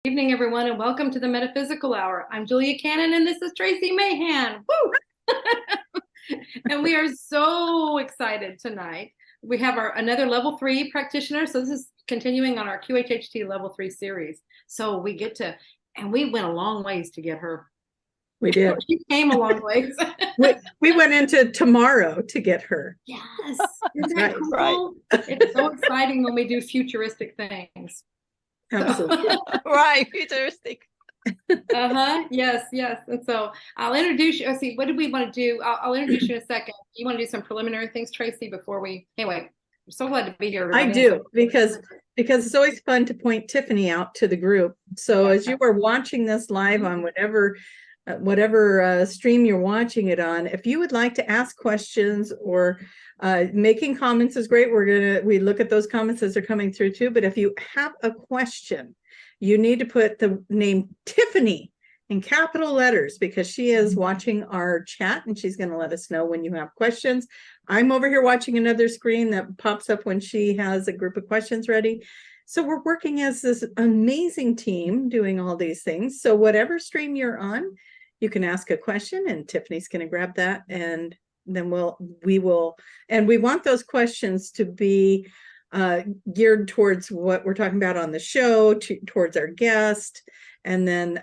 Evening, everyone, and welcome to the Metaphysical Hour. I'm Julia Cannon, and this is Tracie Mahan. Woo! And we are so excited tonight. We have another level 3 practitioner. So this is continuing on our QHHT level 3 series. So we get to, and we went a long ways to get her. We did. She came a long ways. we went into tomorrow to get her. Yes. Isn't that cool? Right. It's so exciting when we do futuristic things. Absolutely. Right, futuristic. Yes. And so I'll introduce you. Let's see, what did we want to do? I'll introduce you in a second. You want to do some preliminary things, Tracie, before we, anyway, I'm so glad to be here. I do, because it's always fun to point Tiffany out to the group. So as you were watching this live on whatever stream you're watching it on, if you would like to ask questions or making comments is great. We look at those comments as they're coming through too. But if you have a question, you need to put the name Tiffany in capital letters, because she is watching our chat and she's going to let us know when you have questions. I'm over here watching another screen that pops up when she has a group of questions ready. So we're working as this amazing team doing all these things. So whatever stream you're on, you can ask a question and Tiffany's going to grab that, and then we want those questions to be geared towards what we're talking about on the show, towards our guest, and then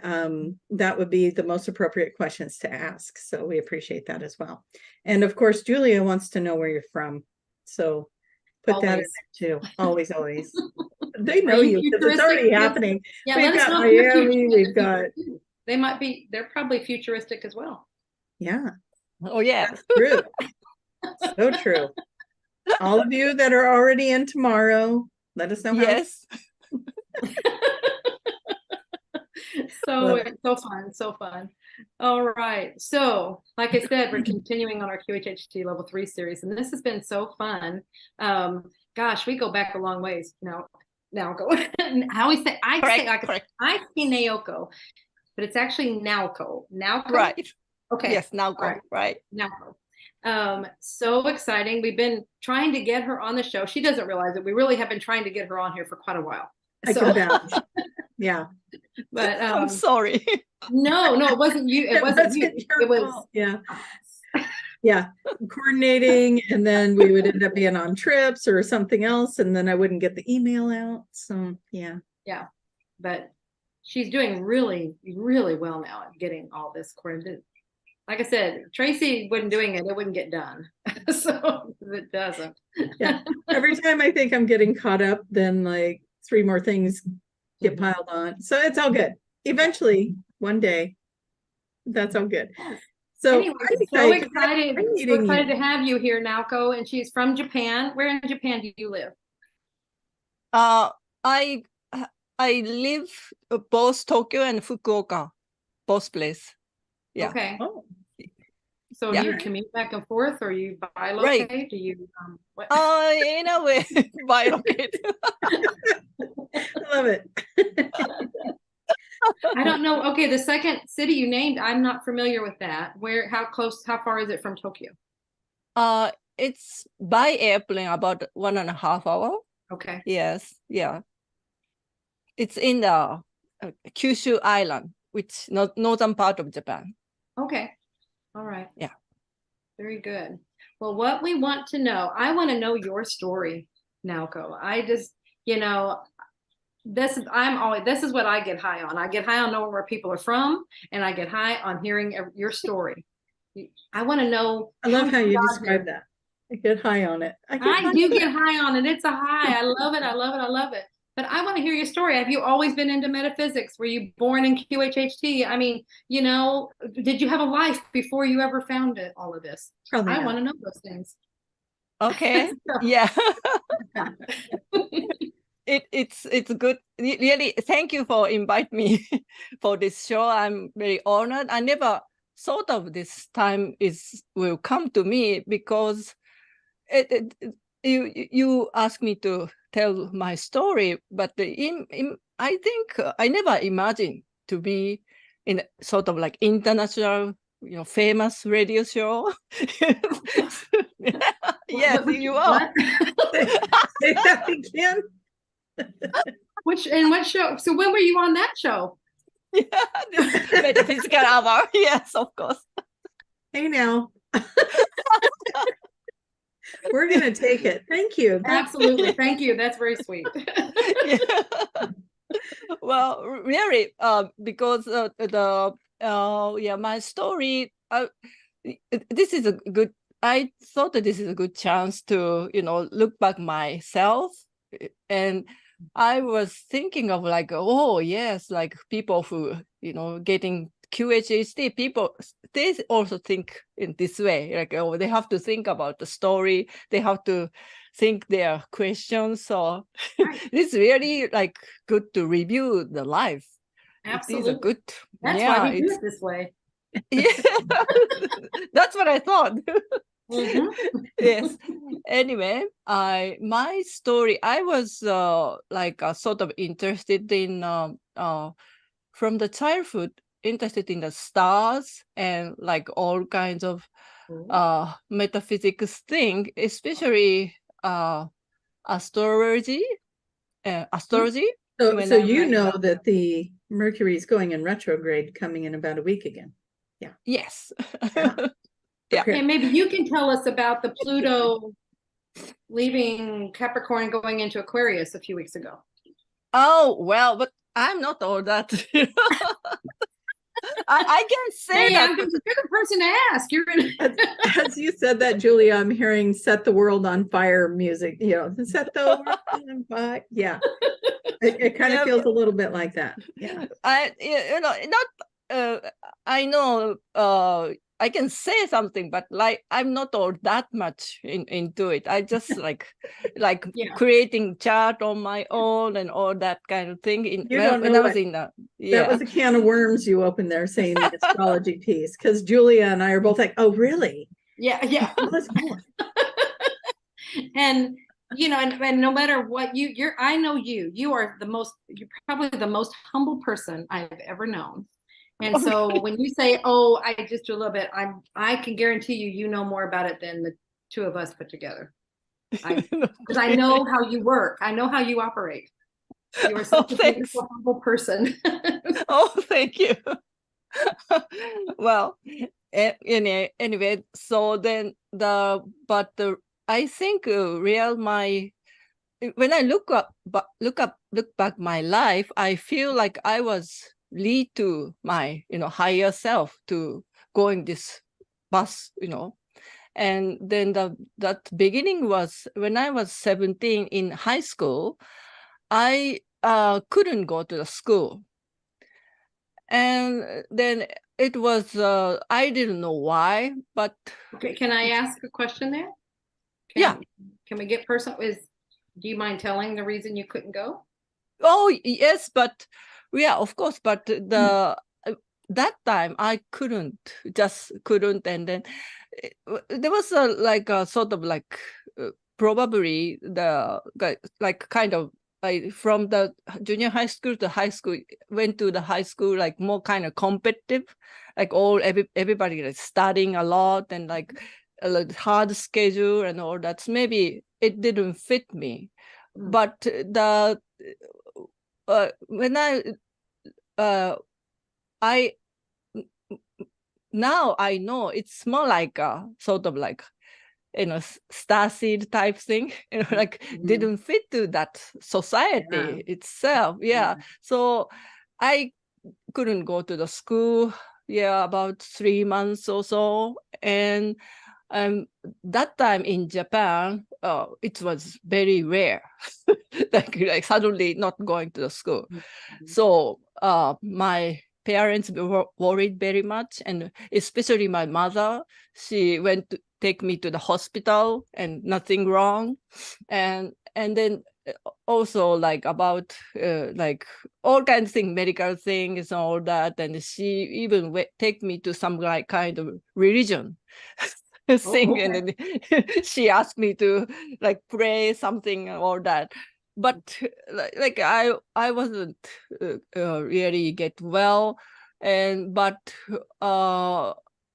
that would be the most appropriate questions to ask. So we appreciate that as well. And of course, Julia wants to know where you're from, so put that in there too. Always. They know you because it's already happening. Yeah, we've got Miami. We've got. They're probably futuristic as well. Yeah. Oh, yeah. That's true. So true. All of you that are already in tomorrow, let us know. Yes. It's so fun. All right. So, like I said, we're continuing on our QHHT level 3 series, and this has been so fun. Gosh, we go back a long ways now. I always say I see Naoko, but it's actually Naoko. Right. Okay. Yes, Naoko. Right. Naoko. So exciting. We've been trying to get her on the show. She doesn't realize it. We really have been trying to get her on here for quite a while. Yeah. But I'm sorry. No, it wasn't you. It wasn't you. It was yeah. Coordinating, and then we would end up being on trips or something else, and then I wouldn't get the email out. So yeah. But she's doing really, really well now at getting all this coordinated. Like I said, Tracie wasn't doing it wouldn't get done. So it doesn't. Yeah. Every time I think I'm getting caught up, then like 3 more things get piled on. So it's all good. Eventually, one day, that's all good. So anyway, so excited to have you here, Naoko, and she's from Japan. Where in Japan do you live? I live both Tokyo and Fukuoka, both places. Yeah. Okay. Oh. So do you commute back and forth, or you bilocate? Right. Do you what? In a way, bilocate. Love it. I don't know. Okay, the second city you named, I'm not familiar with that. How far is it from Tokyo? It's by airplane about 1.5 hours. Okay. Yes. Yeah. It's in the Kyushu Island, which northern part of Japan. Okay. All right. Yeah. Very good. Well, what we want to know, I want to know your story, Naoko. I just, this is what I get high on. I get high on knowing where people are from, and I get high on hearing your story. I want to know. I love how you describe that. I get high on it. I do get high on it. It's a high. I love it. But I want to hear your story. Have you always been into metaphysics? Were you born in QHHT? I mean, did you have a life before you ever found all of this? Probably I want to know those things. Okay. Yeah. It's good. Really, thank you for inviting me for this show. I'm very honored. I never thought of this time will come to me, because you asked me to tell my story, but I think I never imagined to be in sort of like international, famous radio show. Yes, you are. Say that again. What show? So when were you on that show? Yeah, this Metaphysical Hour. Yes, of course. Hey now. We're going to take it. Thank you. Absolutely. Thank you. That's very sweet. Yeah. Well, really, because my story. This is a good. I thought that this is a good chance to look back myself, and I was thinking of like, oh yes, like people who getting QHHT, people they also think in this way, like, oh, they have to think about the story, they have to think their questions. So Right. it's really like good to review the life. Absolutely. It is a good. That's why we do it this way. Yeah, that's what I thought. Mm-hmm. Yes. Anyway, my story. I was sort of interested in from the childhood, interested in the stars and like all kinds of metaphysics thing, especially astrology. Astrology. So I you know that the Mercury is going in retrograde, coming in about a week again. Yeah. Yes. Yeah. Yeah. Okay, maybe you can tell us about the Pluto leaving Capricorn and going into Aquarius a few weeks ago. Oh, well, but I'm not all that. I can say that. You're the person to ask. You're gonna... As you said that, Julia, I'm hearing "Set the World on Fire" music. Set the world on fire. Yeah, it kind of feels a little bit like that. Yeah, I know I can say something, but like I'm not all that much into it. I just like creating chart on my own and all that kind of thing. When I was in that was a can of worms you opened there, saying the astrology piece, because Julia and I are both like, oh, really? Yeah. And and no matter what I know you are you're probably the most humble person I've ever known. And so when you say, oh, I just do a little bit, I can guarantee you know more about it than the two of us put together. Because I know how you work. I know how you operate. You are such a beautiful, humble person. Oh, thank you. Well, anyway, so then I think when I look back my life, I feel like I was lead to my higher self to going this bus, and then that beginning was when I was 17 in high school. I couldn't go to the school, and then it was I didn't know why, but okay, can I ask a question there? Can we get personal? Do you mind telling the reason you couldn't go? Oh yes, but yeah, of course, but that time I couldn't, and then there was a sort of like probably the like kind of like from the junior high school to high school, went to the high school like more kind of competitive, like everybody like studying a lot and like a hard schedule and all that. So maybe it didn't fit me, but when I now I know it's more like a sort of like starseed type thing, like didn't fit to that society itself. Yeah. So I couldn't go to the school, about 3 months or so. And that time in Japan, it was very rare, like suddenly not going to the school. So my parents were worried very much, and especially my mother. She went to take me to the hospital, and nothing wrong, and then also like about like all kinds of things, medical things, and all that. And she even take me to some like kind of religion thing, and then she asked me to like pray something and all that. But like I wasn't really get well, but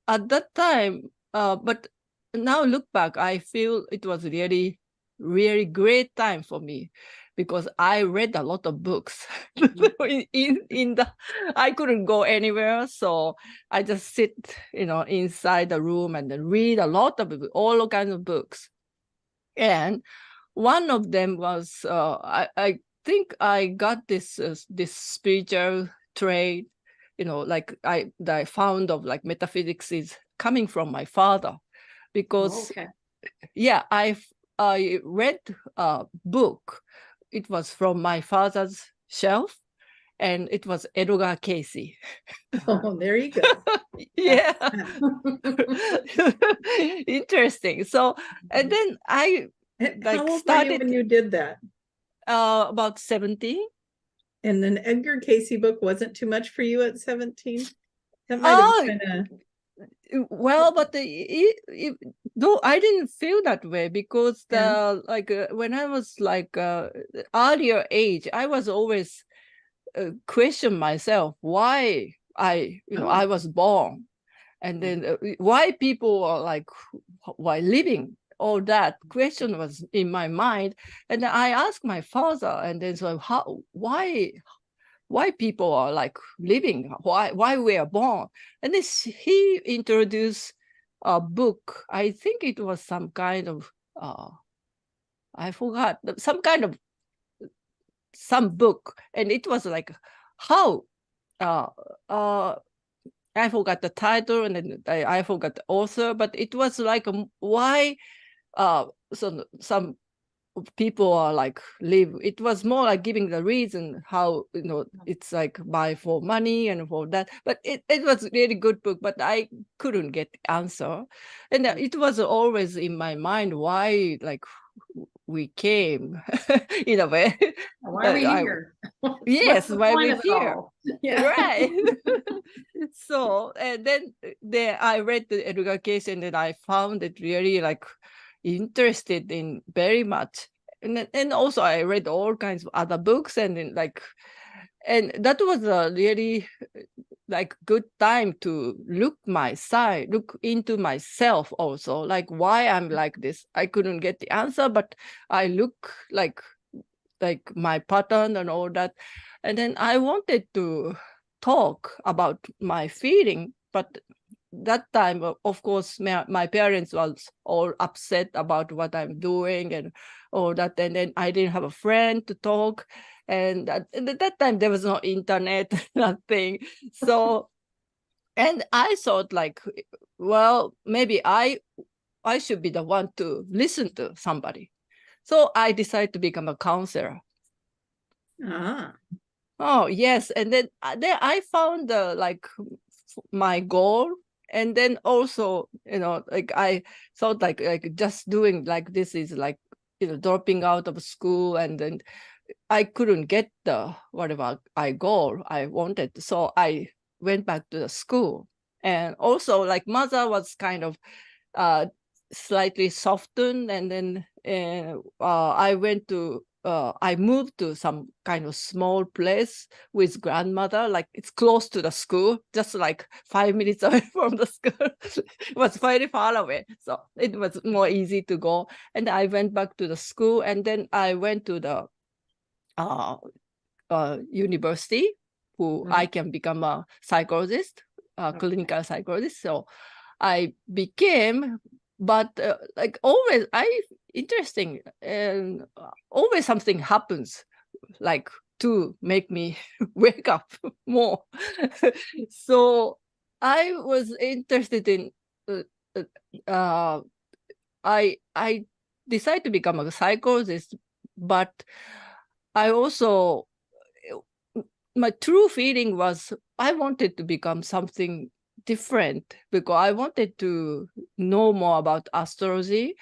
at that time, but now look back, I feel it was really really great time for me because I read a lot of books. I couldn't go anywhere, so I just sit, inside the room and then read a lot of all kinds of books. And one of them was I think I got this spiritual trait, like I found of like metaphysics is coming from my father, because Okay. yeah, I read a book. It was from my father's shelf, and it was Edgar Casey. Oh, there you go. Yeah. Interesting. So, and then I How old were you when you did that? About 17. And an Edgar Casey book wasn't too much for you at 17? That might have been kind of... Well, but though I didn't feel that way, because when I was like earlier age, I was always question myself why I was born, and then why people are like why living. All that question was in my mind, and then I asked my father, and then so why people are like living, why we are born. And this, he introduced a book. I think it was some kind of I forgot, some book, and it was like how I forgot the title, and then I forgot the author, but it was like why some people are like live. It was more like giving the reason how it's like buy for money and for that. But it was really good book, but I couldn't get the answer. And it was always in my mind why like we came in a way. Why are we here? Yes, why we're here. Yeah. Right. So, and then I read the Edgar Case, and then I found it really like interested in very much. And also I read all kinds of other books, and then and that was a really like good time to look into myself also, like why I'm like this. I couldn't get the answer, but I look like my pattern and all that. And then I wanted to talk about my feeling, but that time, of course, my parents was all upset about what I'm doing and all that. And then I didn't have a friend to talk. And at that time, there was no internet, nothing. So, and I thought like, well, maybe I should be the one to listen to somebody. So I decided to become a counselor. Ah. Oh, yes. And then I found my goal. And then also, like I thought like just doing like this is like, dropping out of school, and then I couldn't get the whatever I wanted. So I went back to the school. And also like mother was kind of slightly softened, and then I moved to some kind of small place with grandmother, like it's close to the school, just like 5 minutes away from the school. It was very far away, so it was more easy to go. And I went back to the school, and then I went to the university, who I can become a psychologist, clinical psychologist. So I became, but like always, interesting, and always something happens, like to make me wake up more. So I was interested in. I decided to become a psychologist, but I also, my true feeling was I wanted to become something different, because I wanted to know more about astrology.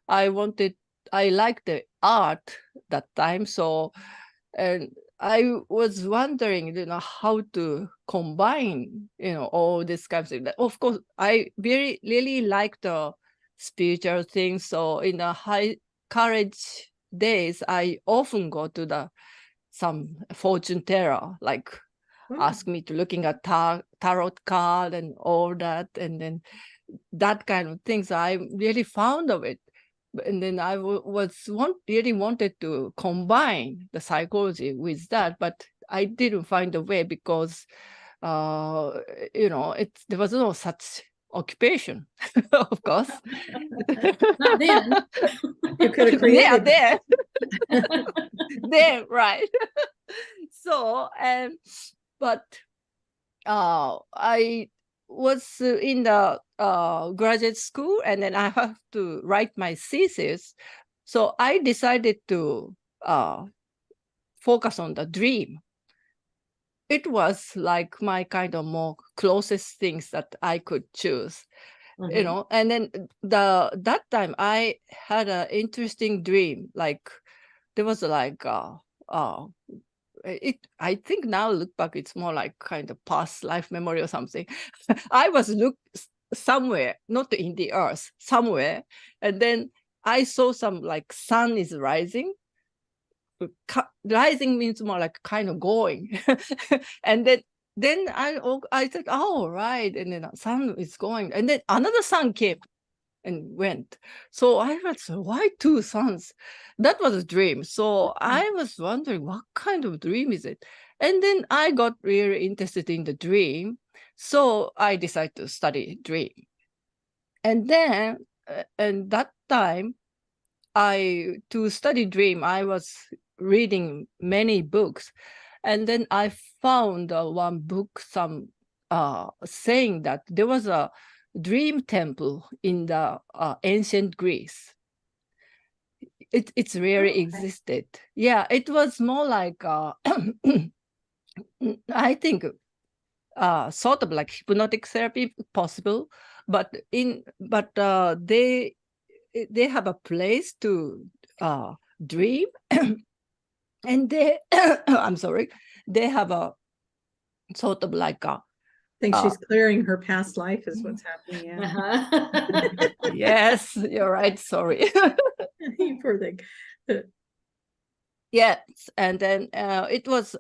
I liked the art that time. So, and I was wondering, how to combine, all this kind of thing. Of course, I really like the spiritual things. So in the high college days, I often go to some fortune teller, like ask me to looking at tarot card and all that. And then that kind of things, I really found of it. And then I really wanted to combine the psychology with that, but I didn't find a way because, there was no such occupation, of course. Not then. You could have Yeah, created there, there, right. So, but I was in the graduate school, and then I have to write my thesis. So I decided to focus on the dream. It was like my kind of more closest things that I could choose, and then that time I had an interesting dream. Like there was like I think now look back, it's more like kind of past life memory or something. I was somewhere, not in the earth, somewhere, and then I saw some like sun is rising. Rising means more like kind of going, and then I said, oh right, and then sun is going, and then another sun came and went. So I was, why two suns? That was a dream. So I was wondering, what kind of dream is it? And then I got really interested in the dream. So I decided to study dream. And then, and that time, to study dream, I was reading many books. And then I found one book, saying that there was a dream temple in the ancient Greece. It's really existed. Yeah, it was more like I think sort of like hypnotic therapy possible, but they have a place to dream, and they I'm sorry, they have a sort of like a I think she's clearing her past life is what's happening. Yeah. yes, you're right. Sorry. You poor thing. Yes, and then it was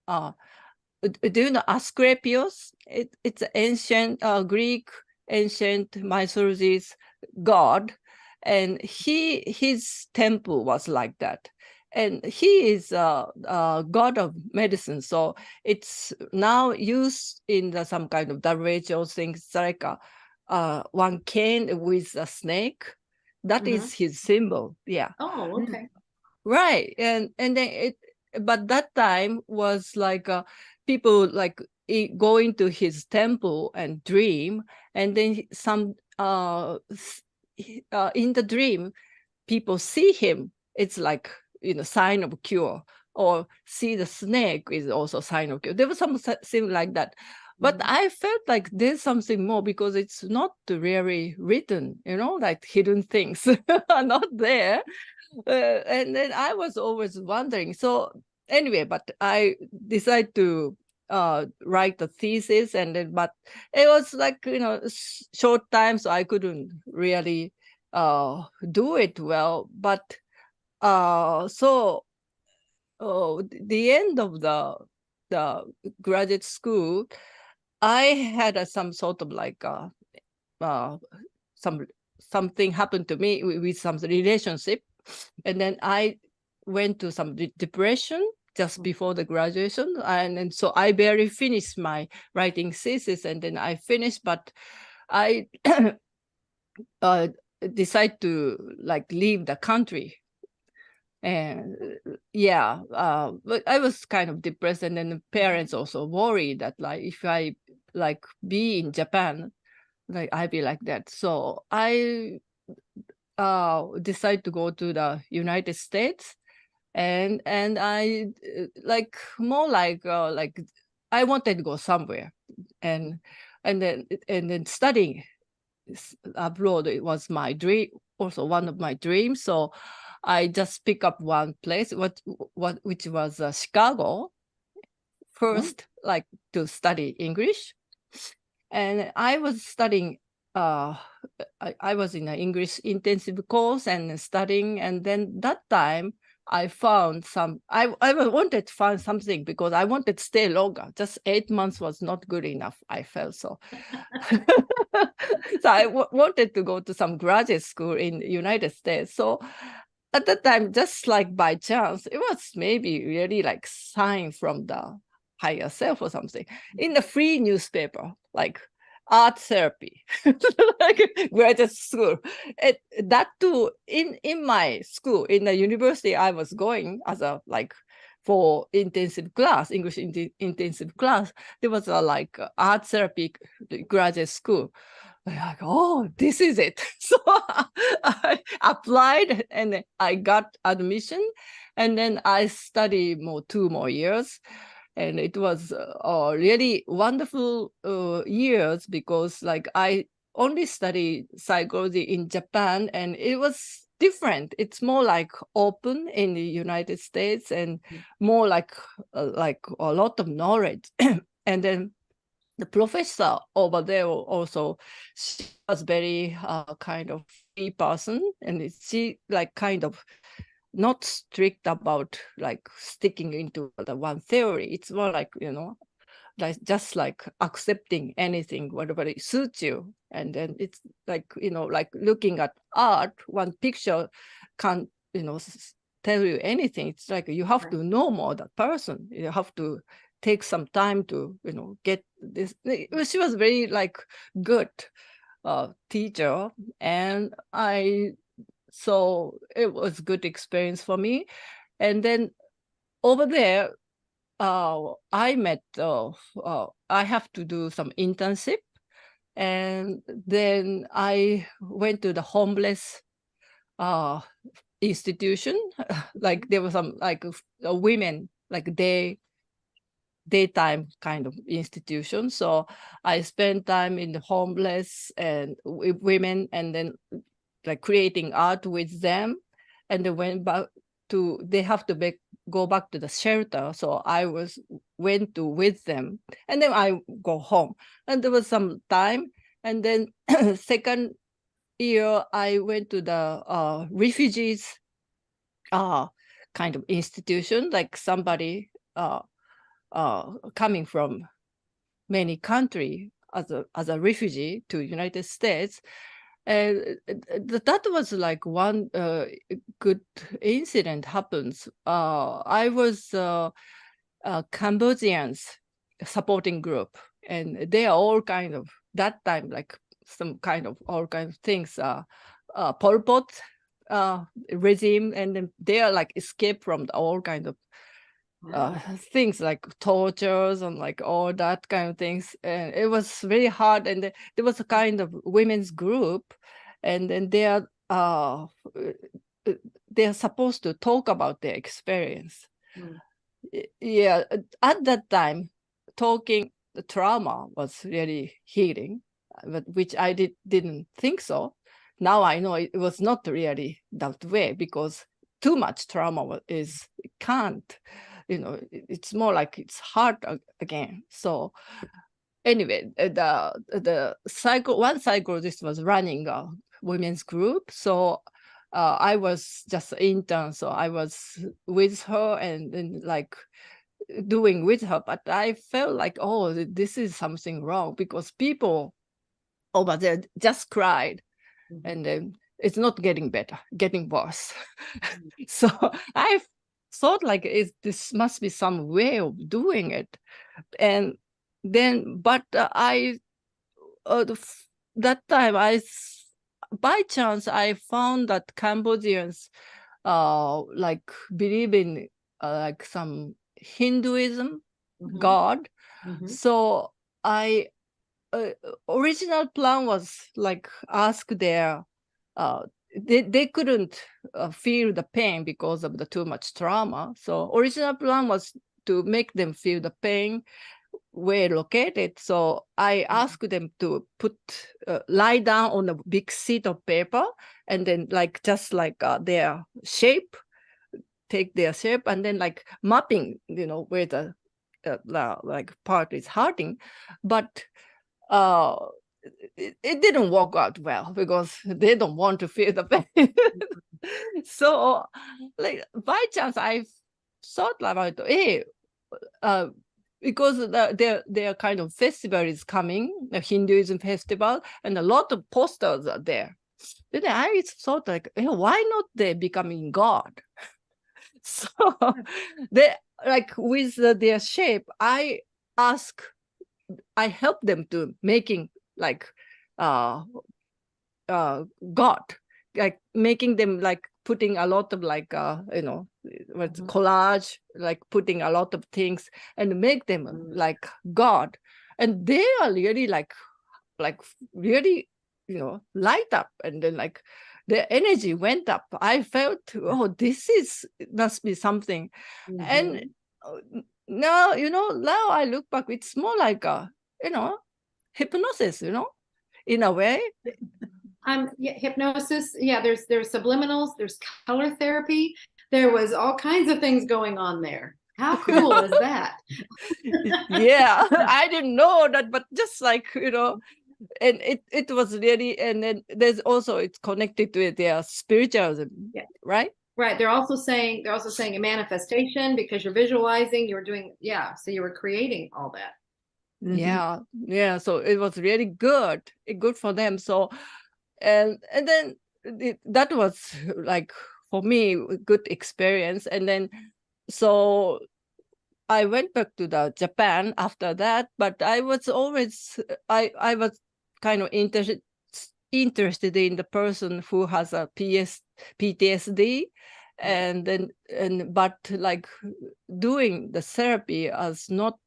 do you know Asclepius? It's ancient Greek, ancient mythology's god, and his temple was like that. And he is a god of medicine, so it's now used in some kind of ritual things like one cane with a snake. That is his symbol. Yeah. Oh, okay. Right. And then but that time was like people like going to his temple and dream, and then some in the dream people see him, it's like sign of cure, or see the snake is also sign of cure. There was something like that, but I felt like there's something more because it's not really written, like hidden things are not there. And then I was always wondering. So anyway, but I decided to write the thesis, and then but it was like short time, so I couldn't really do it well. But so the end of the graduate school, I had some sort of like something happened to me with some relationship, and then I went to some depression just before the graduation, and so I barely finished my writing thesis, and then I finished, but I decided to like leave the country. And yeah, but I was kind of depressed, and then the parents also worried that like if I like be in Japan, like I'd be like that. So I decided to go to the United States, and I like more like I wanted to go somewhere, and then studying abroad, it was my dream, also one of my dreams. So I just pick up one place, which was Chicago first, like to study English. And I was studying, I was in an English intensive course and studying. And then that time I found I wanted to find something because I wanted to stay longer. Just 8 months was not good enough. I felt so. So I wanted to go to some graduate school in the United States. So at that time, just like by chance, it was maybe really like sign from the higher self or something in the free newspaper, like art therapy, like graduate school. That too, in my school, in the university I was going as a like for intensive class, English intensive class, there was a like art therapy graduate school. Like, oh, this is it. So I applied and I got admission, and then I studied 2 more years. And it was really wonderful years because like I only studied psychology in Japan, and it was different. It's more like open in the United States and more like a lot of knowledge. And then the professor over there also, she was very kind of free person, and she like kind of not strict about like sticking into the one theory. It's more like, like just like accepting anything, whatever it suits you. And then it's like, like looking at art, one picture can't, tell you anything. It's like you have to know more that person. You have to take some time to, get this. She was very like good teacher, and so it was good experience for me. And then over there, I met, I have to do some internship. And then I went to the homeless institution. Like there was some like women, like daytime kind of institution. So I spent time in the homeless and with women, and then like creating art with them. And they went back to, they have to go back to the shelter. So I went to with them, and then I go home. And there was some time. And then second year, I went to the refugees kind of institution, like somebody coming from many countries as a refugee to United States. And that was like one good incident happens. I was Cambodians supporting group, and they are all kind of that time like some kind of all kinds of things. Pol Pot regime, and then they are like escape from all kinds of things like tortures and like all that kind of things. And it was very hard. And there was a kind of women's group, and then they're supposed to talk about their experience. Yeah, at that time, talking the trauma was really healing, but which I didn't think so. Now I know it was not really that way, because too much trauma can't, it's more like it's hard again. So anyway, the one psychologist was running a women's group. So I was just an intern, so I was with her and then like doing with her. But I felt like, oh, this is something wrong, because people over there just cried, and then it's not getting better, getting worse. So I thought like this must be some way of doing it. And then, but that time by chance, I found that Cambodians like believe in like some Hinduism god. So I original plan was like ask their they couldn't feel the pain because of the too much trauma. So original plan was to make them feel the pain where located. So I asked them to lie down on a big sheet of paper, and then like just like their shape, take their shape, and then like mapping, where the like part is hurting. But it didn't work out well because they don't want to feel the pain. So, like by chance, I thought about, hey, because their kind of festival is coming, the Hinduism festival, and a lot of posters are there. Then I thought, like, hey, why not they becoming God? So they, like, with their shape, I help them to making like God, like making them like putting a lot of like what's collage, like putting a lot of things and make them like God, and they are really like really light up, and then like their energy went up. I felt, oh, this must be something. And now now I look back, it's more like a hypnosis, in a way. Yeah, hypnosis. Yeah, there's subliminals, there's color therapy. There was all kinds of things going on there. How cool is that? Yeah, I didn't know that, but just like, and it was really, and then there's also, it's connected to their spiritualism, Yeah. right? Right. They're also saying a manifestation, because you're visualizing, you're doing, so you were creating all that. Yeah. So it was really good for them. So, and then that was like, for me, a good experience. And then, so I went back to the Japan after that, but I was always, I was kind of interested in the person who has a PTSD, and then, but like doing the therapy as not,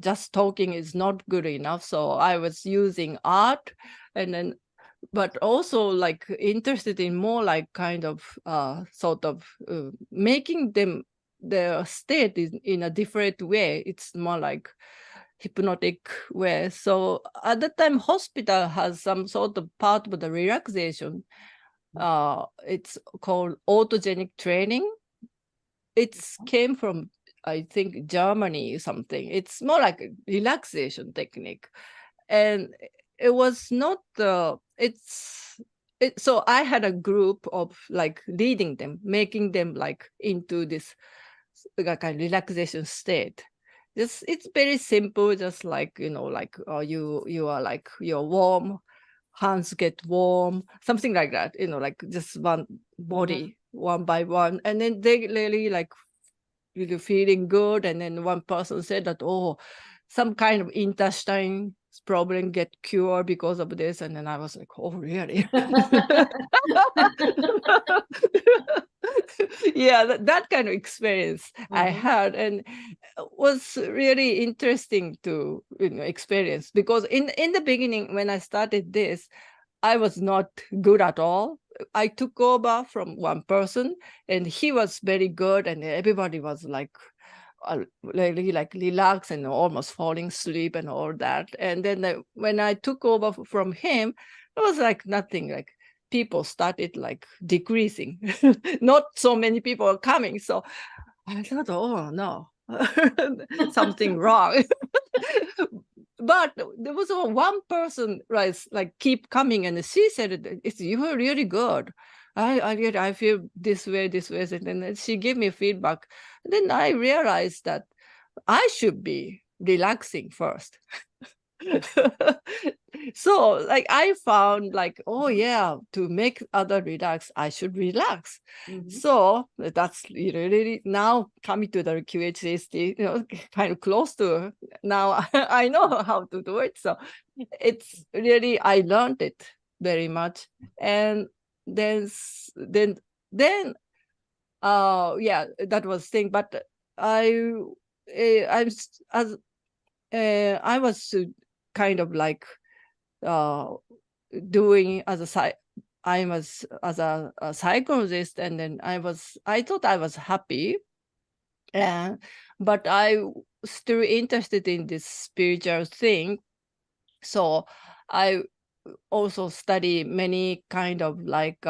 just talking is not good enough. So I was using art, and then, but also like interested in more like kind of sort of making them their state in a different way. It's more like hypnotic way. So at that time, hospital has some sort of part of the relaxation. It's called autogenic training. It came from, I think, Germany something. It's more like a relaxation technique. And it was not so I had a group of like leading them, making them like into this kind of relaxation state. It's very simple, just like like you are like, you're warm, hands get warm, something like that, like just one body one by one, and then they really like really feeling good. And then one person said that, oh, some kind of intestine problem get cured because of this. And then I was like, oh, really? Yeah, that kind of experience I had, and was really interesting to experience, because in the beginning when I started this, I was not good at all. I took over from one person, and he was very good, and everybody was like really like relaxed and almost falling asleep and all that. And then when I took over from him, it was like nothing, like people started like decreasing. Not so many people are coming. So I thought, oh no, something wrong. But there was one person, right, like keep coming, and she said, you were really good. I feel this way, and then she gave me feedback. Then I realized that I should be relaxing first. So like I found like, oh yeah, to make other relax, I should relax. So that's really now coming to the QHST, kind of close to now. I know how to do it. So it's really, I learned it very much. And then yeah, that was thing. But I was kind of like doing I was as a psychologist, and then I thought I was happy, but I still interested in this spiritual thing. So I also study many kind of like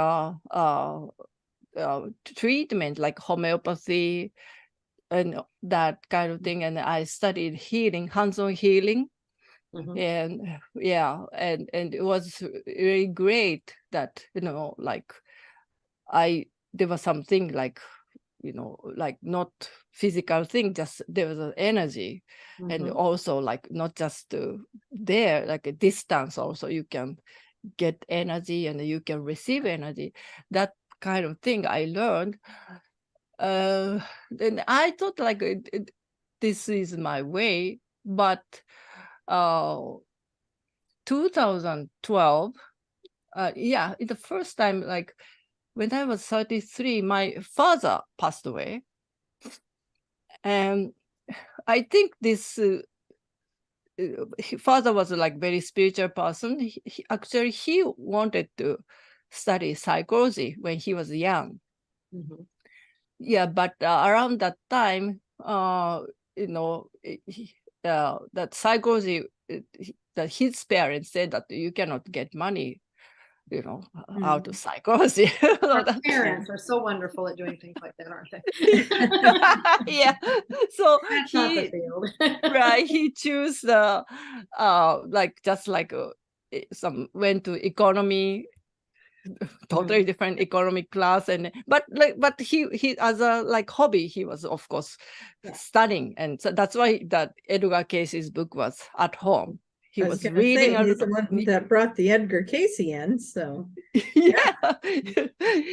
treatment, like homeopathy and that kind of thing. And I studied healing, hands-on healing. Mhm. And yeah, and it was really great that, like there was something like, like not physical thing, just there was an energy. And Mhm. also like not just there, like a distance also, you can get energy and you can receive energy. That kind of thing I learned. Then I thought like this is my way, but 2012, yeah, it's the first time, like when I was 33, my father passed away. And I think this father was like very spiritual person. Actually, he wanted to study psychology when he was young. Mhm. Yeah, but around that time, that psychology, that his parents said that you cannot get money, out of psychology. So Our that, parents are so wonderful at doing things like that, aren't they? yeah. So That's not the field. right, he chose the like just like some went to economy, totally different economic class. And but he as a like hobby, he was of course Yeah. studying. And so that's why that Edgar Casey's book was at home. He I was was going to say, reading a he's lot the of, one that brought the Edgar Casey in, so. yeah.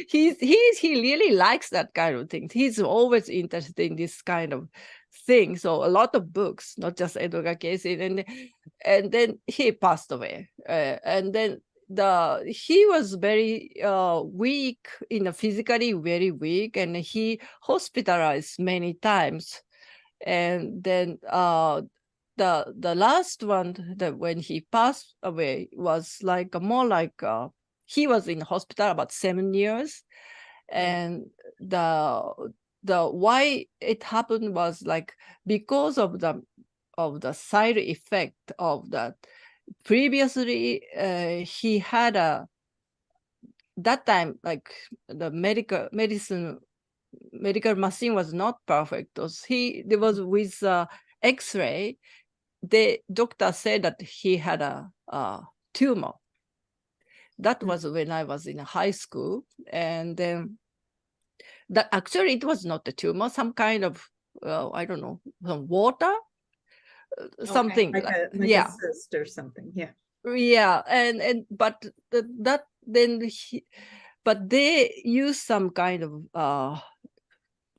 he really likes that kind of thing. He's always interested in this kind of thing. So a lot of books, not just Edgar Casey. And then he passed away. And then he was very weak, physically very weak, and he hospitalized many times. And then the last one, that when he passed away, was like more like he was in hospital about 7 years. And the why it happened was like because of the side effect of that. Previously he had that time, like the medical machine was not perfect. There was with X-ray, the doctor said that he had a tumor. That was when I was in high school. And then that actually it was not a tumor, some kind of, I don't know, some water, something Like a yeah. cyst or something, yeah. Yeah, and but that then but they use some kind of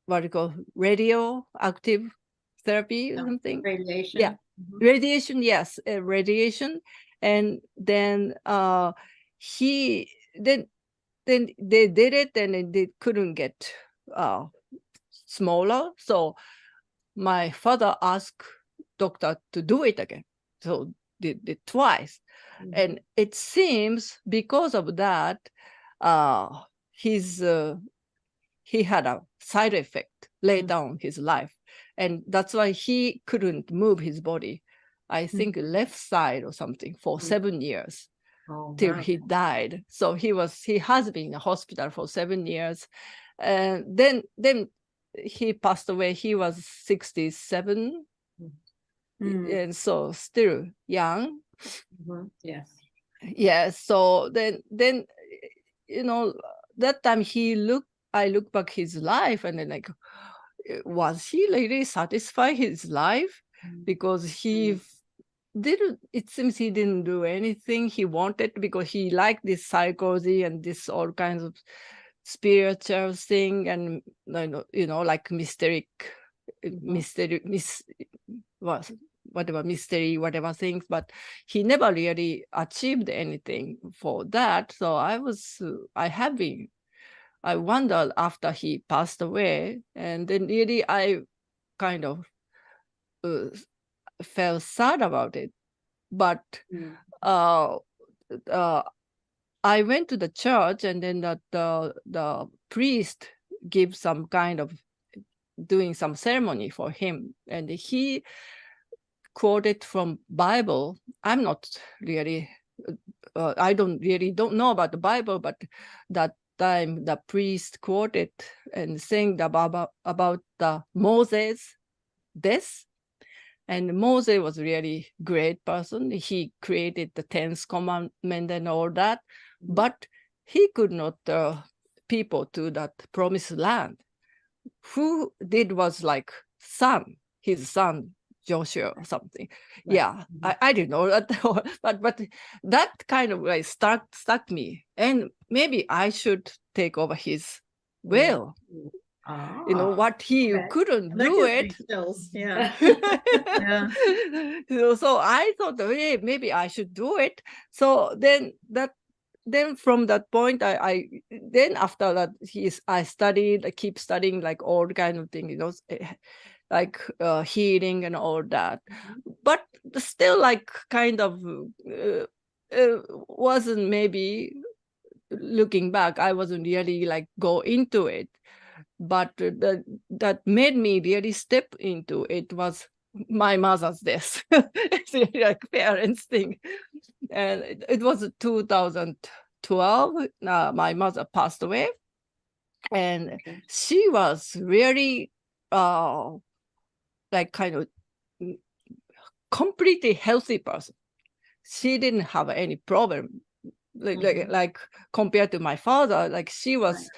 what you call radioactive therapy or something. Radiation. Yeah, radiation. Yes, radiation. And then he then they did it, and they couldn't get smaller. So my father asked doctor to do it again. So did it twice. And it seems because of that, he had a side effect later on his life. And that's why he couldn't move his body, I think left side or something, for 7 years till he died. So he has been in a hospital for 7 years. And then he passed away. He was 67. And so still young. Yes. Yeah. So then that time I look back his life, and then like, was he really satisfied his life? Because it seems he didn't do anything he wanted, because he liked this psychology and this all kinds of spiritual thing, and like whatever mystery, whatever things, but he never really achieved anything for that. So I wondered after he passed away, and then really I kind of felt sad about it. But I went to the church, and then the priest gave some kind of doing some ceremony for him, and he quoted from Bible. I'm not really, I don't know about the Bible, but that time the priest quoted and saying about the Moses' death. And Moses was really great person. He created the 10th commandment and all that, but he could not people to that promised land. Who did was like his son Joshua or something. Right. Yeah, I didn't know that, but that kind of like stuck me, and maybe I should take over his will. You know what, he okay. couldn't That do gives me it. chills. Yeah. Yeah. So I thought, hey, maybe I should do it. So then from that point, I then after that I studied, I keep studying like all kind of things, you know, like healing and all that. But still, like kind of wasn't, maybe looking back, I wasn't really like go into it. But that made me really step into it was my mother's death. It's really like parents thing. And it was 2012. My mother passed away, and she was really like kind of completely healthy person. She didn't have any problem. Like compared to my father, like she was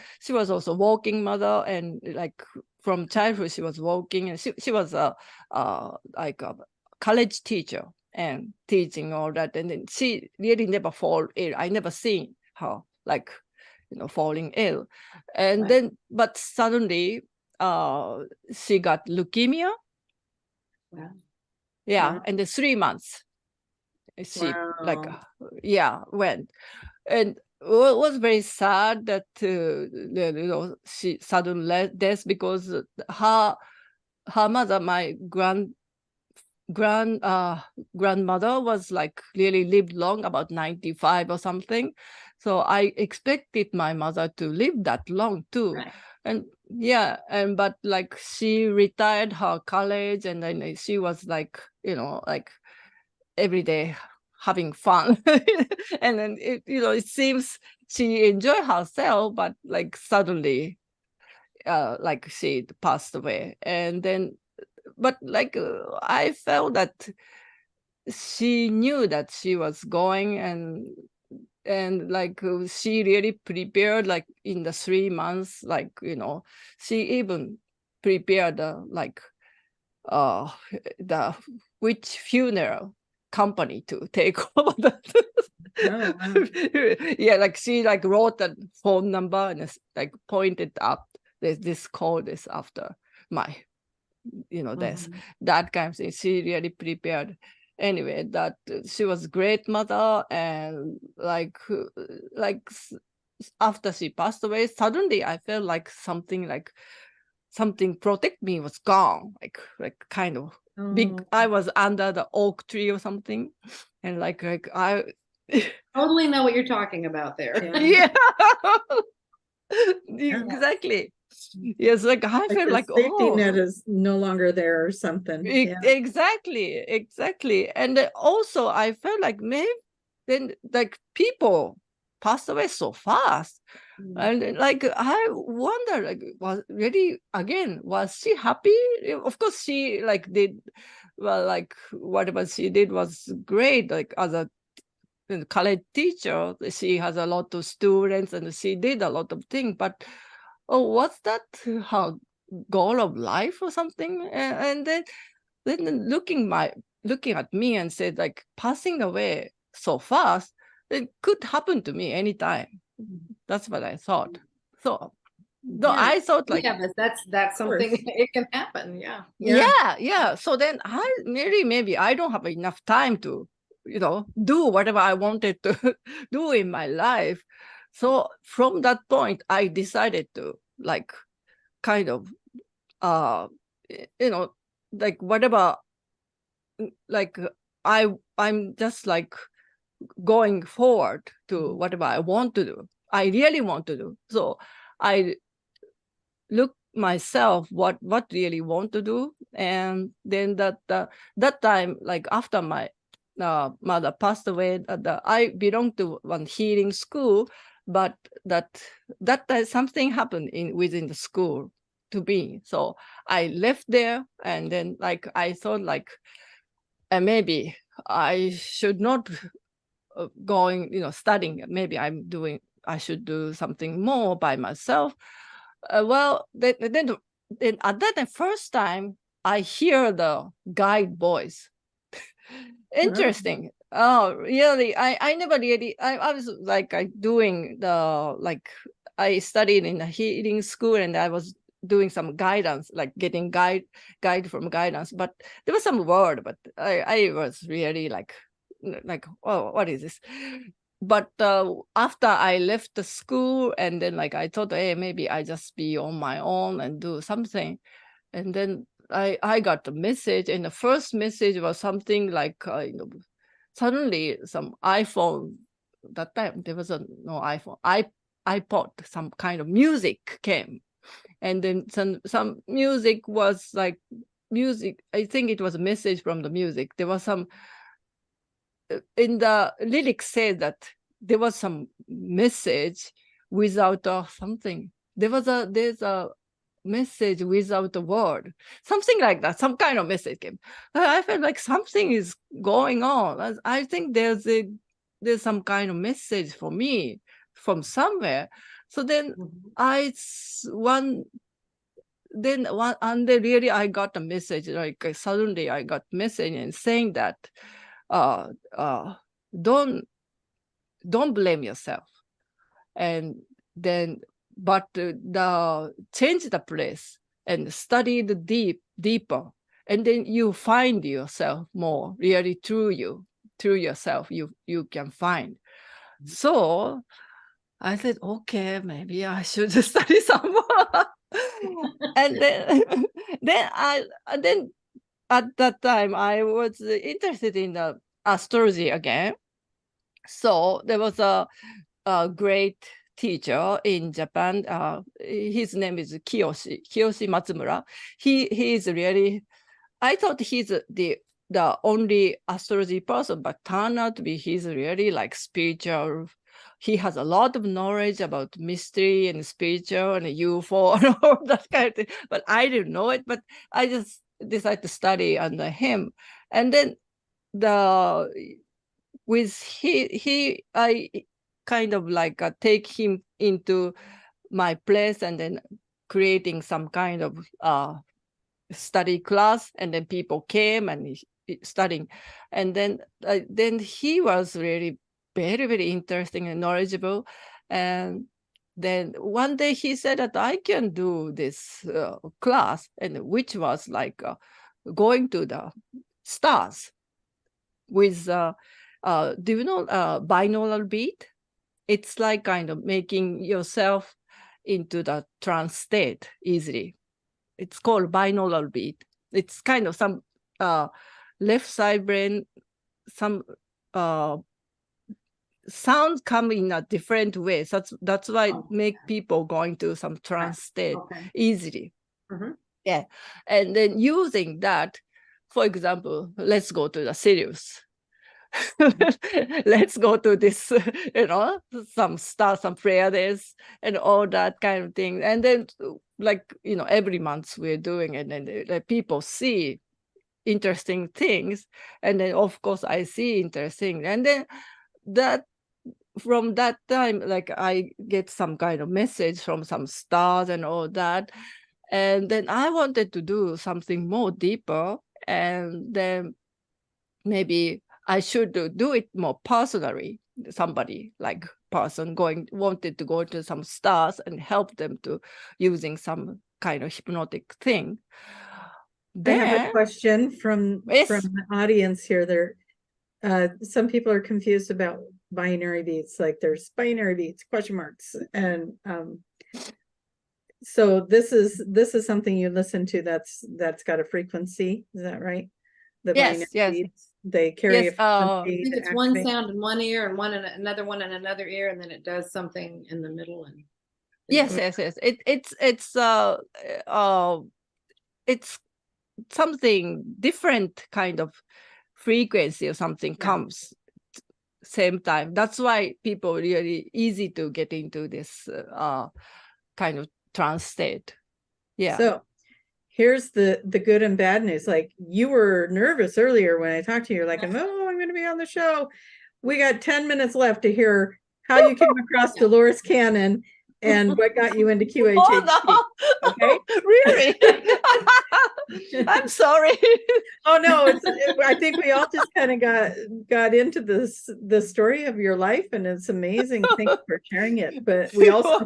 also working mother, and like from childhood she was working, and she was like a college teacher and teaching all that, and then she really never fall ill. I never seen her like, you know, falling ill. And then but suddenly she got leukemia. And then 3 months she like went. And it was very sad that you know, she sudden death, because her mother, my grandmother, was like really lived long, about 95 or something. So I expected my mother to live that long too. And but like she retired her college, and then she was like, you know, like every day having fun. And then it seems she enjoyed herself, but like suddenly like she passed away. And then but like I felt that she knew that she was going, and like she really prepared, like in the 3 months, like, you know, she even prepared like the which funeral company to take over that. Like she like wrote a phone number and like pointed up, this call is after my, you know, that kind of thing. She really prepared. Anyway, that she was great mother, and like after she passed away, suddenly I felt like something protect me was gone, like kind of big. I was under the oak tree or something, and like I totally know what you're talking about there. Exactly. Yes, like I felt like safety net is no longer there or something. Exactly. And then also I felt like maybe then like people passed away so fast. And then, like I wonder, like, was she happy? Of course she like did well, like whatever she did was great, like as a college teacher. She has a lot of students and she did a lot of things, but what's that her goal of life or something? And then looking at me and said, like, passing away so fast, it could happen to me anytime. That's what I thought. So I thought, like, but that's something it can happen. So then maybe I don't have enough time to, you know, do whatever I wanted to do in my life. So from that point, I decided to like kind of you know, like whatever, like I'm just like going forward to whatever I want to do. I really want to do. So I look myself what really want to do. And then that time, like after my mother passed away, I belonged to one healing school, but that something happened within the school. to be. So I left there, and then like I thought like maybe I should not going, studying. Maybe I should do something more by myself. Well, then at that time, first time I hear the guide voice. Interesting. Oh, really? I never really. I was like doing the like I studied in a healing school, and I was doing some guidance, like getting guide from guidance. But there was some word, but I was really like oh, what is this? But after I left the school, and then like I thought, hey, maybe I just be on my own and do something. And then I got the message, and the first message was something like suddenly some iPhone. That time there was no iPhone, iPod, some kind of music came, and then some music was like music. I think it was a message from the music. There was some in the lyrics said that there was some message without something. There's a message without a word, something like that. Some kind of message came. I felt like something is going on. I think there's some kind of message for me from somewhere. So then and then really I got a message, like suddenly I got message and saying that don't blame yourself, and then but the change the place and study the deeper, and then you find yourself more really through yourself you can find. So I said, okay, maybe I should study some more. And then then at that time I was interested in astrology again. So there was a great teacher in Japan. His name is Kiyoshi Matsumura. He is really, I thought he's the only astrology person, but turned out to be he's really like spiritual. He has a lot of knowledge about mystery and spiritual and UFO and all that kind of thing. But I didn't know it, but I just decided to study under him. And then I kind of like take him into my place, and then creating some kind of study class, and then people came and studying, and then he was really very, very interesting and knowledgeable. And then one day he said that I can do this class, and which was like going to the stars with do you know binaural beat? It's like kind of making yourself into the trance state easily. It's called binaural beat. It's kind of some left side brain, some sounds come in a different way. That's why make people going to some trance state easily. Yeah, and then using that, for example, let's go to the Sirius. Let's go to this, some stars, some prayers, and all that kind of thing. And then, like, every month we're doing it, and then people see interesting things. And then, of course, I see interesting. And then from that time, like, I get some kind of message from some stars and all that. And then I wanted to do something more deeper. And then maybe I should do it more personally. Somebody like person wanted to go to some stars and help them to using some kind of hypnotic thing. I have a question from the audience here. Some people are confused about binary beats, like there's binary beats, question marks, and so this is something you listen to that's got a frequency. Is that right? The yes. Beats, they carry a frequency. I think it's one sound in one ear and one in another one in another ear, and then it does something in the middle. And yes. It's something different kind of frequency or something comes same time. That's why people really easy to get into this kind of trance state. Yeah. So here's the good and bad news. Like, you were nervous earlier when I talked to you. You're like, oh, I'm going to be on the show. We got 10 minutes left to hear how you came across Dolores Cannon and what got you into QHHT. Oh, no. Okay. Really? I'm sorry. Oh no, I think we all just kind of got into the story of your life, and it's amazing. Thanks for sharing it. But we also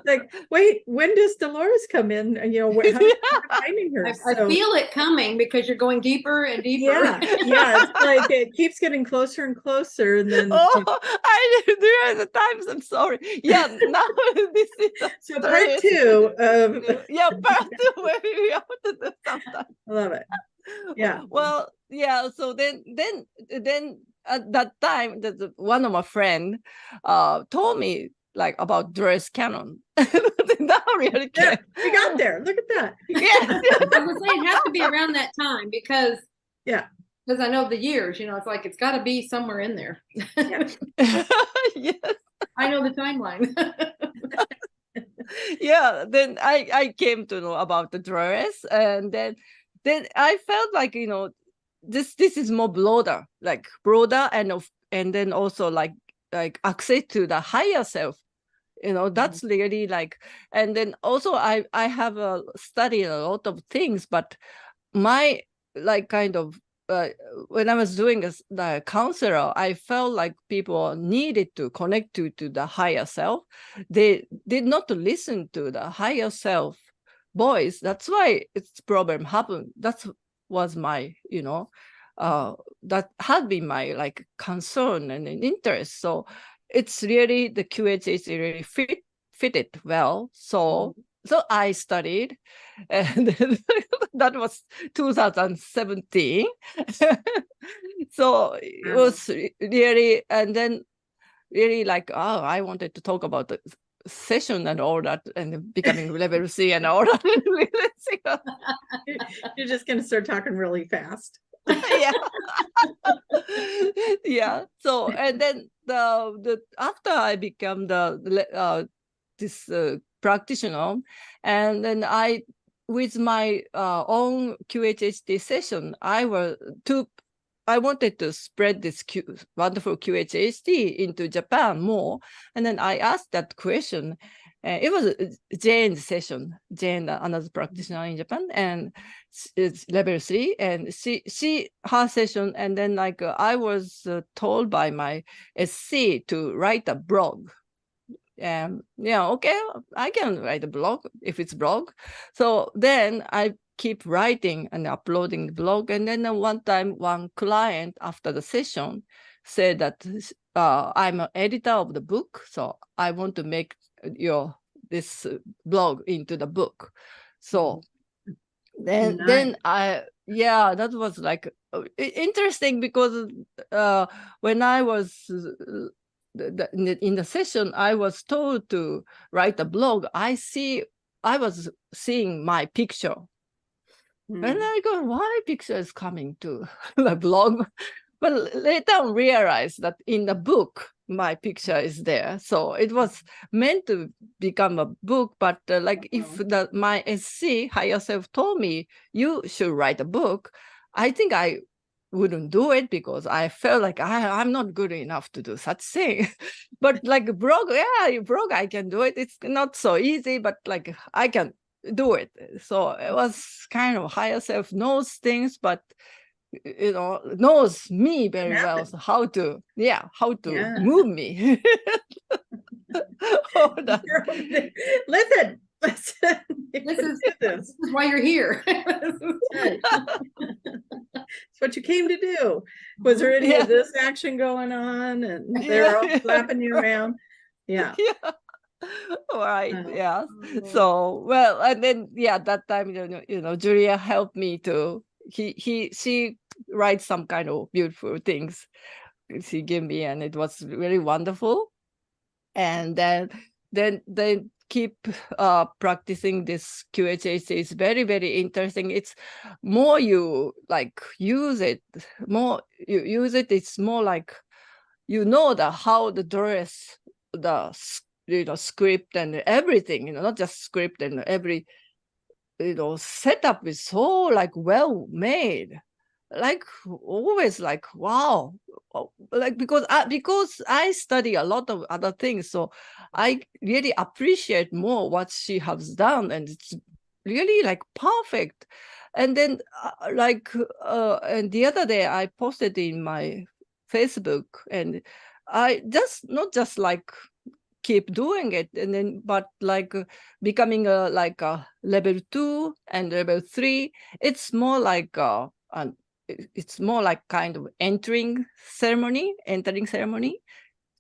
like, wait, when does Dolores come in? You know, how are you finding her? I feel it coming because you're going deeper and deeper. Yeah, it's like it keeps getting closer and closer, and then I do the times. I'm sorry. Yeah, now this is so part 2 of part 2 where we have to do sometimes. I love it. Yeah. Well, yeah. So then at that time, that one of my friend told me like about Dolores Cannon. That really yeah, we got there. Look at that. Yes. I was saying it has to be around that time because I know the years. You know, it's like it's got to be somewhere in there. Yes. I know the timeline. Yeah. Then I came to know about the Dolores, and then I felt like, you know, this is more broader and then also like access to the higher self. You know, that's really like, and then also I have studied a lot of things, but my like kind of when I was doing the counselor, I felt like people needed to connect to the higher self. They did not listen to the higher self voice. That's why its problem happened. That was my, you know, that had been my like concern and interest. So it's really the QHH really fitted well. So I studied, and that was 2017. So it was really, and then really like, oh, I wanted to talk about the session and all that, and becoming level 3 and all that. You're just going to start talking really fast. Yeah. Yeah. So, and then the after I became this practitioner, and then I, with my own QHHT session, I wanted to spread this wonderful QHHT into Japan more. And then I asked that question. It was Jane's session, Jane, another practitioner in Japan, and it's level 3, and her session. And then like I was told by my SC to write a blog. And yeah, okay, I can write a blog if it's blog. So then I keep writing and uploading the blog. And then one time, one client after the session said that I'm an editor of the book, so I want to make this blog into the book. So then that was like interesting, because when I was in the session, I was told to write a blog. I was seeing my picture. And I go, why picture is coming to the blog? But later on realized that in the book, my picture is there. So it was meant to become a book, but if my SC, higher self, told me, you should write a book, I think I wouldn't do it, because I felt like I'm not good enough to do such thing. But like blog, I can do it. It's not so easy, but like I can do it. So it was kind of higher self knows things, but you know, knows me very well. So how to move me. Listen. This is why you're here. It's what you came to do. Was there any of this action going on, and they're all slapping you around? Yeah. Right. Yeah. So well, and then that time, you know, Julia helped me to. She writes some kind of beautiful things. She gave me, and it was really wonderful. And then keep practicing this QHHT is very, very interesting. It's more you like use it, it's more like you know how the dress, the script and everything, not just script and every setup is so like well made, like always like wow. Like because I study a lot of other things, so I really appreciate more what she has done, and it's really like perfect. And then and the other day I posted in my Facebook, and I just not just like keep doing it, and then but like becoming a level 2 and level 3. It's more like it's more like kind of entering ceremony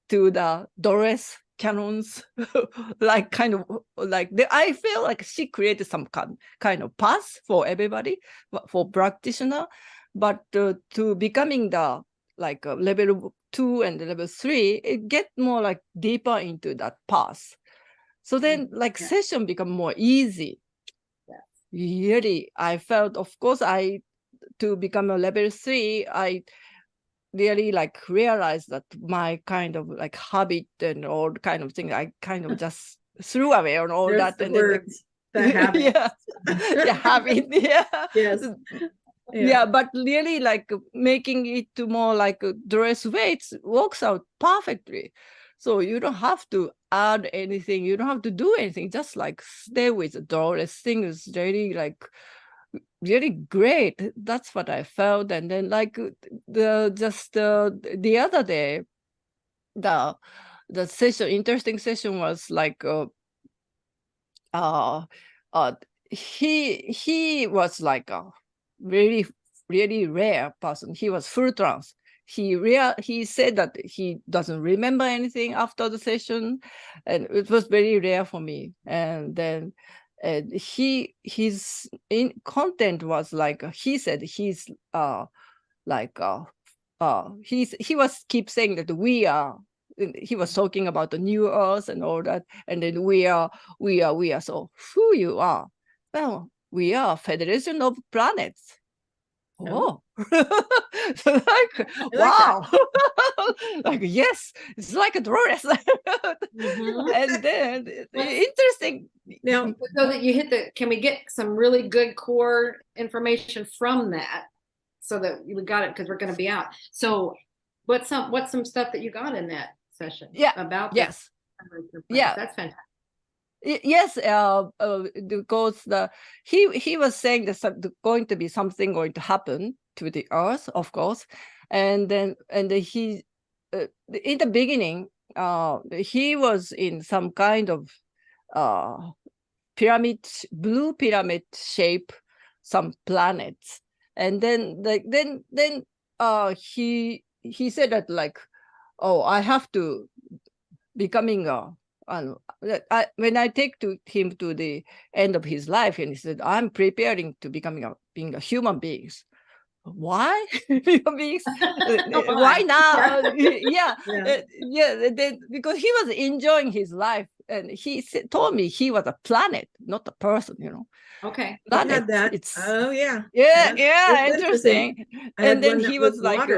to the Doris Cannon's like kind of like I feel like she created some kind of path for everybody, for practitioner, but to becoming the like level 2 and level 3, it get more like deeper into that path. So then like session become more easy. Really, I felt, of course, to become a level 3, I really like realized that my kind of like habit and all kind of thing, I kind of just threw away on all There's that. the And words, the habit. yeah, habit. Yeah. Yes. Yeah, but really like making it to more like a dress weights works out perfectly. So you don't have to add anything. You don't have to do anything. Just like stay with the dress thing is really like really great. That's what I felt. And then like the other day, the interesting session was like he was like a really really rare person. He was full trance. He said that he doesn't remember anything after the session, and it was very rare for me. And then his in content was like he said he's like he was keep saying that he was talking about the new earth and all that, and then we are. So who you are? Well, we are Federation of Planets. Oh, so like wow, like yes, it's like a dress. And then interesting. Now, So that you hit can we get some really good core information from that, so that we got it, because we're going to be out. So what's some stuff that you got in that session? Yeah. About yes. Yeah, that's fantastic. Yes, because he was saying that going to be something going to happen to the earth, of course, and then he in the beginning he was in some kind of blue pyramid shape, some planets, and then he said that like, oh, I have to becoming when I take him to the end of his life, and he said, I'm preparing to being a human being. Why human beings? Why now? Yeah. Because he was enjoying his life, and he told me he was a planet, not a person, Okay. Planet. That. It's Yeah. Interesting. And then he was like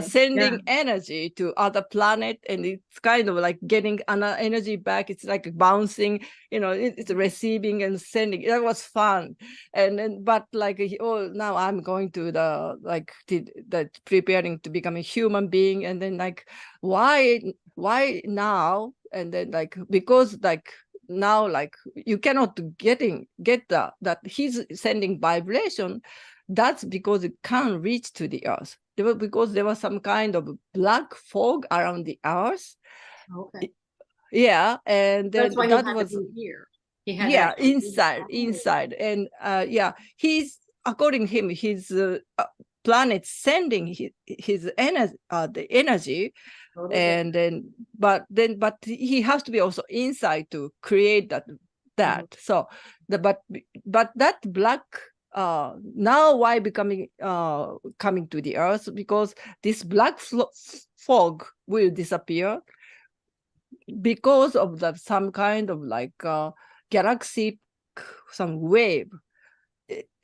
sending energy to other planet, and it's kind of like getting energy back. It's like bouncing, it's receiving and sending. That was fun. And then but like, now I'm going to the preparing to become a human being. And then like, why now? And then like, because like now, like, you cannot get that he's sending vibration. That's because it can't reach to the earth. Because there was some kind of black fog around the earth. Okay. Yeah, and then that's why that he was to be here. He had inside, and he's, according to him, his planet sending his energy, the energy. And then but he has to be also inside to create that. So but that black now why becoming coming to the earth, because this black fog will disappear because of some kind of like galaxy, some wave,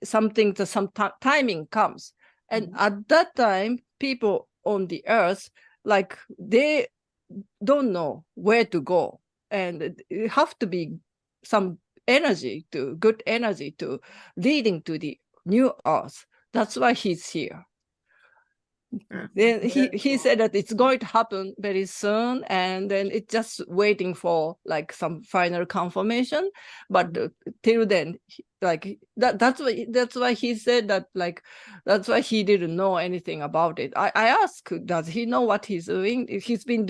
something to some timing comes. And at that time, people on the earth, like, they don't know where to go, and it have to be some energy, to good energy, to leading to the new earth. That's why he's here. Then he said that it's going to happen very soon, and then it's just waiting for like some final confirmation. But till then, like that's why he said that, like that's why he didn't know anything about it. I asked, does he know what he's doing? He's been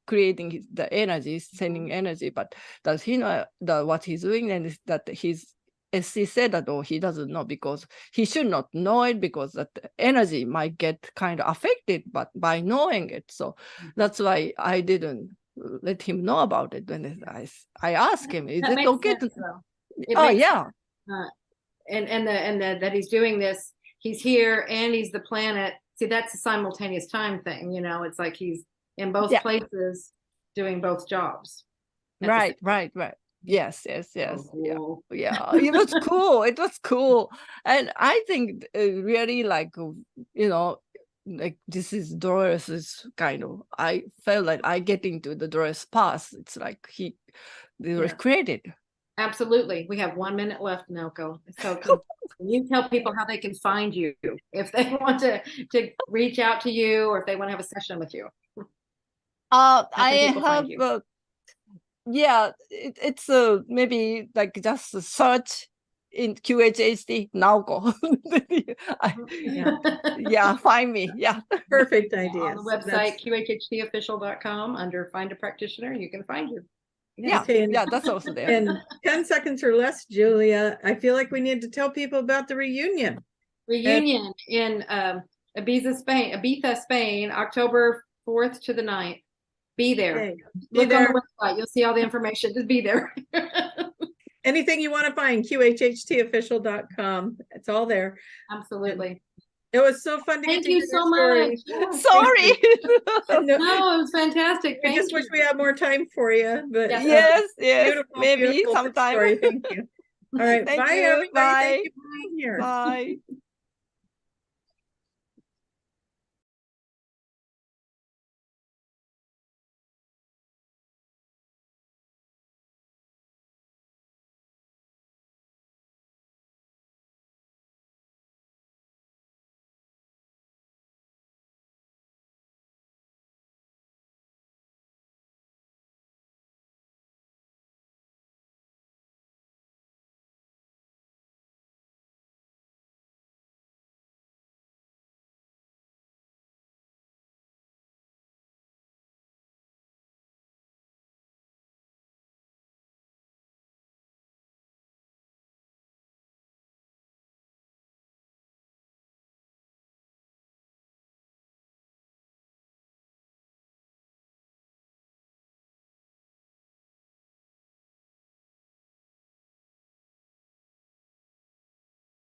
creating the energy, sending energy, but does he know what he's doing? And that he's, as he said that, he doesn't know, because he should not know it, because that energy might get kind of affected, but by knowing it. So that's why I didn't let him know about it. When I asked him, is it okay to? Oh yeah. And that he's doing this. He's here and he's the planet. See, that's a simultaneous time thing. It's like he's in both places doing both jobs. Right. Yes. Cool. Yeah. It was cool. It was cool. And I think really, like, like this is Dolores' kind of, I felt like I get into the Dolores path. It's like they were created. Absolutely. We have 1 minute left, Nelko. So can you tell people how they can find you if they want to reach out to you, or if they want to have a session with you? I have it's maybe like just a search in QHHT Naoko. Find me. Yeah. Perfect idea. On the website, qhhtofficial.com, under Find a Practitioner, you can find you. That's also there. In 10 seconds or less, Julia, I feel like we need to tell people about the reunion. In Ibiza, Spain, October 4th to the 9th. Be there. Okay. Look on the website. You'll see all the information. Just be there. Anything you want to find, qhhtofficial.com. It's all there. Absolutely. It was so fun to Thank get to you hear so your much. story. Sorry. No, it was fantastic. I just wish we had more time for you. But yes, beautiful, maybe beautiful sometime. story. Thank you. All right. Thank bye, you. everybody. Bye. Thank you for being here. Bye.